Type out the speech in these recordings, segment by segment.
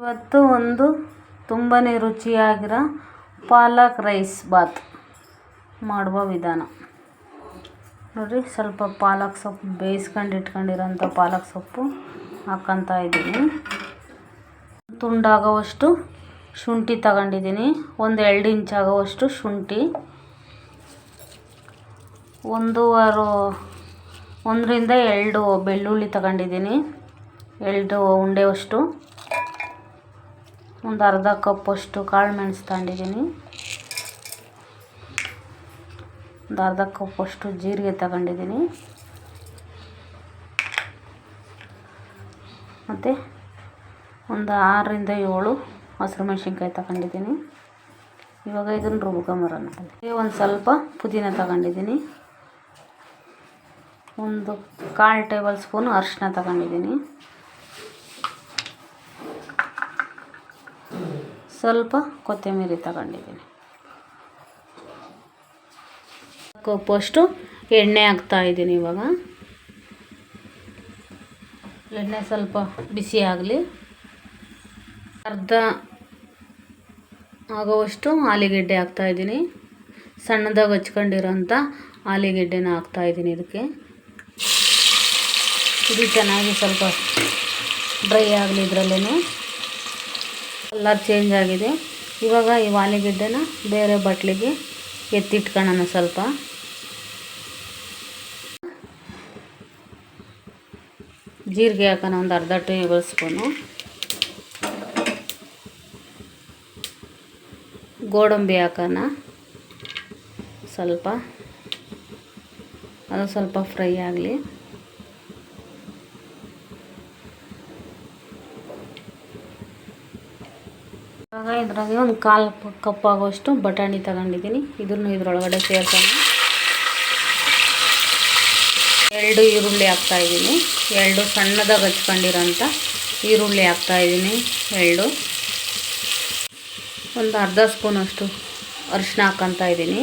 ಇವತ್ತು ಒಂದು ತುಂಬಾ ರುಚಿಯಾಗಿರೋ ಪಾಲಕ್ ರೈಸ್ ಬಾತ್ ಮಾಡುವ ವಿಧಾನ ನೋಡಿರಿ. ಸ್ವಲ್ಪ ಪಾಲಕ್ ಸೊಪ್ಪು ಬೇಯಿಸ್ಕೊಂಡು ಇಟ್ಕೊಂಡಿರೋಂಥ ಪಾಲಕ್ ಸೊಪ್ಪು ಹಾಕ್ಕೊತಾ ಇದ್ದೀನಿ. ತುಂಡಾಗೋವಷ್ಟು ಶುಂಠಿ ತಗೊಂಡಿದ್ದೀನಿ. ಒಂದು 2 ಇಂಚ್ ಆಗೋವಷ್ಟು ಶುಂಠಿ, 1 ರಿಂದ 2 ಬೆಳ್ಳುಳ್ಳಿ ತಗೊಂಡಿದ್ದೀನಿ, 2 ಉಂಡೆಯಷ್ಟು. ಒಂದು ಅರ್ಧ ಕಪ್ಪಷ್ಟು ಕಾಳು ಮೆಣಸು ತಗೊಂಡಿದ್ದೀನಿ, ಒಂದು ಅರ್ಧ ಕಪ್ಪಷ್ಟು ಜೀರಿಗೆ ತಗೊಂಡಿದ್ದೀನಿ, ಮತ್ತು ಒಂದು 6 ರಿಂದ 7 ಹಸಿರು ಮೆಣಸಿನ್ಕಾಯಿ ತಗೊಂಡಿದ್ದೀನಿ. ಇವಾಗ ಇದನ್ನು ರುಬ್ಕೊಂಬರೋಣ. ಒಂದು ಸ್ವಲ್ಪ ಪುದೀನ ತಗೊಂಡಿದ್ದೀನಿ, ಒಂದು 1/4 ಟೇಬಲ್ ಸ್ಪೂನ್ ಅರಿಶಿನ ತಗೊಂಡಿದ್ದೀನಿ, ಸ್ವಲ್ಪ ಕೊತ್ತಂಬರಿ ತಗೊಂಡಿದ್ದೀನಿ. ಕಪ್ಪಷ್ಟು ಎಣ್ಣೆ ಹಾಕ್ತಾಯಿದ್ದೀನಿ. ಇವಾಗ ಎಣ್ಣೆ ಸ್ವಲ್ಪ ಬಿಸಿ ಆಗಲಿ. ಅರ್ಧ ಆಗೋವಷ್ಟು ಆಲೂಗೆಡ್ಡೆ ಹಾಕ್ತಾಯಿದ್ದೀನಿ. ಸಣ್ಣದಾಗಿ ಹಚ್ಕೊಂಡಿರೋಂಥ ಆಲೂಗೆಡ್ಡೆನ ಹಾಕ್ತಾಯಿದ್ದೀನಿ ಇದಕ್ಕೆ. ಇದು ಚೆನ್ನಾಗಿ ಸ್ವಲ್ಪ ಡ್ರೈ ಆಗಲಿ. ಇದರಲ್ಲೇ ಕಲರ್ ಚೇಂಜ್ ಆಗಿದೆ. ಇವಾಗ ಈ ಆಲೂಗೆಡ್ಡೆನ ಬೇರೆ ಬಟ್ಲಿಗೆ ಎತ್ತಿಟ್ಕೊಳ್ಳೋಣ. ಸ್ವಲ್ಪ ಜೀರಿಗೆ ಹಾಕೋಣ, ಒಂದು ಅರ್ಧ ಟೇಬಲ್ ಸ್ಪೂನು. ಗೋಡಂಬಿ ಹಾಕೋಣ ಸ್ವಲ್ಪ, ಅದು ಸ್ವಲ್ಪ ಫ್ರೈ ಆಗಲಿ. ಇವಾಗ ಇದ್ರಾಗೆ ಒಂದು 1/4 ಕಪ್ ಆಗೋಷ್ಟು ಬಟಾಣಿ ತಗೊಂಡಿದ್ದೀನಿ. ಇದನ್ನು ಇದರೊಳಗಡೆ ಸೇರ್ಸೋಣ. 2 ಈರುಳ್ಳಿ ಹಾಕ್ತಾಯಿದ್ದೀನಿ, 2 ಸಣ್ಣದಾಗಿ ಹಚ್ಕೊಂಡಿರೋಂಥ ಈರುಳ್ಳಿ ಹಾಕ್ತಾಯಿದ್ದೀನಿ, 2. ಒಂದು ಅರ್ಧ ಸ್ಪೂನಷ್ಟು ಅರಿಶಿನ ಹಾಕ್ಕೊತಾ ಇದ್ದೀನಿ.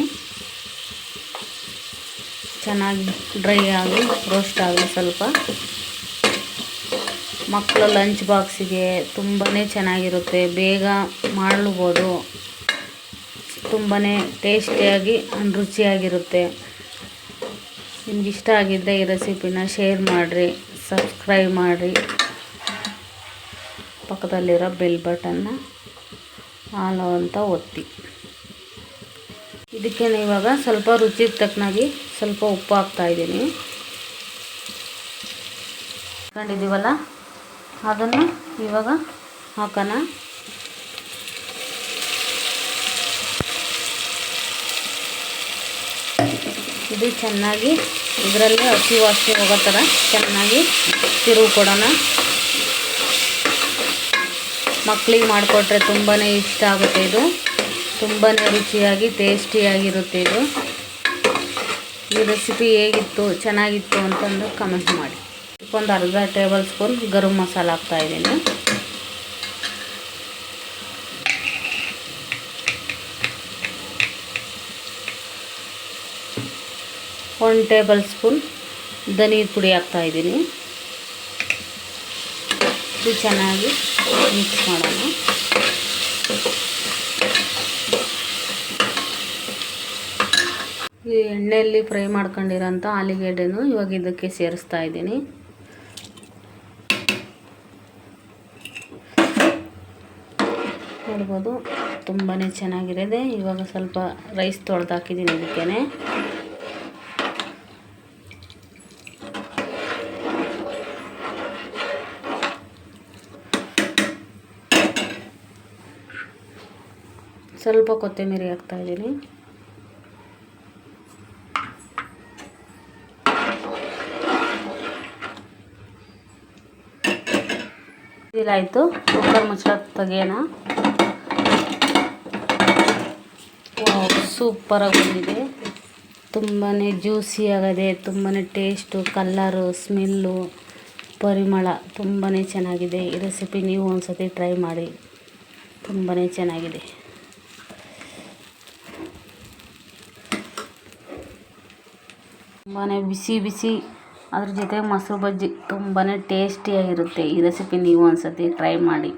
ಚೆನ್ನಾಗಿ ಡ್ರೈ ಆಗಿ ರೋಸ್ಟ್ ಆಗಲಿ ಸ್ವಲ್ಪ. ಮಕ್ಕಳ ಲಂಚ್ ಬಾಕ್ಸಿಗೆ ತುಂಬಾ ಚೆನ್ನಾಗಿರುತ್ತೆ, ಬೇಗ ಮಾಡ್ಬೋದು, ತುಂಬಾ ಟೇಸ್ಟಿಯಾಗಿ ರುಚಿಯಾಗಿರುತ್ತೆ. ನಿಮ್ಗೆ ಇಷ್ಟ ಆಗಿದ್ದರೆ ಈ ರೆಸಿಪಿನ ಶೇರ್ ಮಾಡಿರಿ, ಸಬ್ಸ್ಕ್ರೈಬ್ ಮಾಡಿರಿ, ಪಕ್ಕದಲ್ಲಿರೋ ಬೆಲ್ ಬಟನ್ನ ಆಲ್ ಅಂತ ಒತ್ತಿ. ಇದಕ್ಕೆ ಇವಾಗ ಸ್ವಲ್ಪ ರುಚಿಗೆ ತಕ್ಕನಾಗಿ ಸ್ವಲ್ಪ ಉಪ್ಪು ಹಾಕ್ತಾಯಿದ್ದೀನಿ. ಹಾಕೊಂಡಿದ್ದೀವಲ್ಲ ಅದನ್ನು ಇವಾಗ ಹಾಕೋಣ. ಇದು ಚೆನ್ನಾಗಿ ಇದರಲ್ಲೇ ಹಸಿ ವಾಸನೆ ಹೋಗೋ ಥರ ಚೆನ್ನಾಗಿ ತಿರುವು ಕೊಡೋಣ. ಮಕ್ಕಳಿಗೆ ಮಾಡಿಕೊಟ್ರೆ ತುಂಬಾ ಇಷ್ಟ ಆಗುತ್ತೆ. ಇದು ತುಂಬಾ ರುಚಿಯಾಗಿ ಟೇಸ್ಟಿಯಾಗಿರುತ್ತೆ. ಈ ರೆಸಿಪಿ ಹೇಗಿತ್ತು, ಚೆನ್ನಾಗಿತ್ತು ಅಂತಂದು ಕಮೆಂಟ್ ಮಾಡಿ. ಒಂದು ಅರ್ಧ ಟೇಬಲ್ ಸ್ಪೂನ್ ಗರಂ ಮಸಾಲ ಹಾಕ್ತಾಯಿದ್ದೀನಿ. ಒಂದು ಟೇಬಲ್ ಸ್ಪೂನ್ ಧನಿಯ ಪುಡಿ ಹಾಕ್ತಾಯಿದ್ದೀನಿ. ಇದು ಚೆನ್ನಾಗಿ ಮಿಕ್ಸ್ ಮಾಡೋಣ. ಈ ಎಣ್ಣೆಯಲ್ಲಿ ಫ್ರೈ ಮಾಡ್ಕೊಂಡಿರೋಂಥ ಆಲೂಗೆಡ್ಡೆನೂ ಇವಾಗ ಇದಕ್ಕೆ ಸೇರಿಸ್ತಾ ಇದ್ದೀನಿ. ನೋಡ್ಬೋದು ತುಂಬಾ ಚೆನ್ನಾಗಿರೋದೆ. ಇವಾಗ ಸ್ವಲ್ಪ ರೈಸ್ ತೊಳೆದು ಹಾಕಿದ್ದೀನಿ ಇದಕ್ಕೇ. ಸ್ವಲ್ಪ ಕೊತ್ತಂಬರಿ ಹಾಕ್ತಾಯಿದ್ದೀನಿ. ಇದಾಯಿತು. ಕುಕ್ಕರ್ ಮುಚ್ಚಳ ತೆಗೆಯೋಣ. ಸೂಪರಾಗಿ ಬಂದಿದೆ. ತುಂಬಾ ಜ್ಯೂಸಿ ಆಗಿದೆ, ತುಂಬಾ ಟೇಸ್ಟು, ಕಲ್ಲರು, ಸ್ಮೆಲ್ಲು, ಪರಿಮಳ ತುಂಬಾ ಚೆನ್ನಾಗಿದೆ. ಈ ರೆಸಿಪಿ ನೀವು ಒಂದ್ಸತಿ ಟ್ರೈ ಮಾಡಿ, ತುಂಬಾ ಚೆನ್ನಾಗಿದೆ. ತುಂಬಾ ಬಿಸಿ ಬಿಸಿ ಅದ್ರ ಜೊತೆ ಮೊಸರು ಬಜ್ಜಿ ತುಂಬಾ ಟೇಸ್ಟಿಯಾಗಿರುತ್ತೆ. ಈ ರೆಸಿಪಿ ನೀವು ಒಂದ್ಸತಿ ಟ್ರೈ ಮಾಡಿ.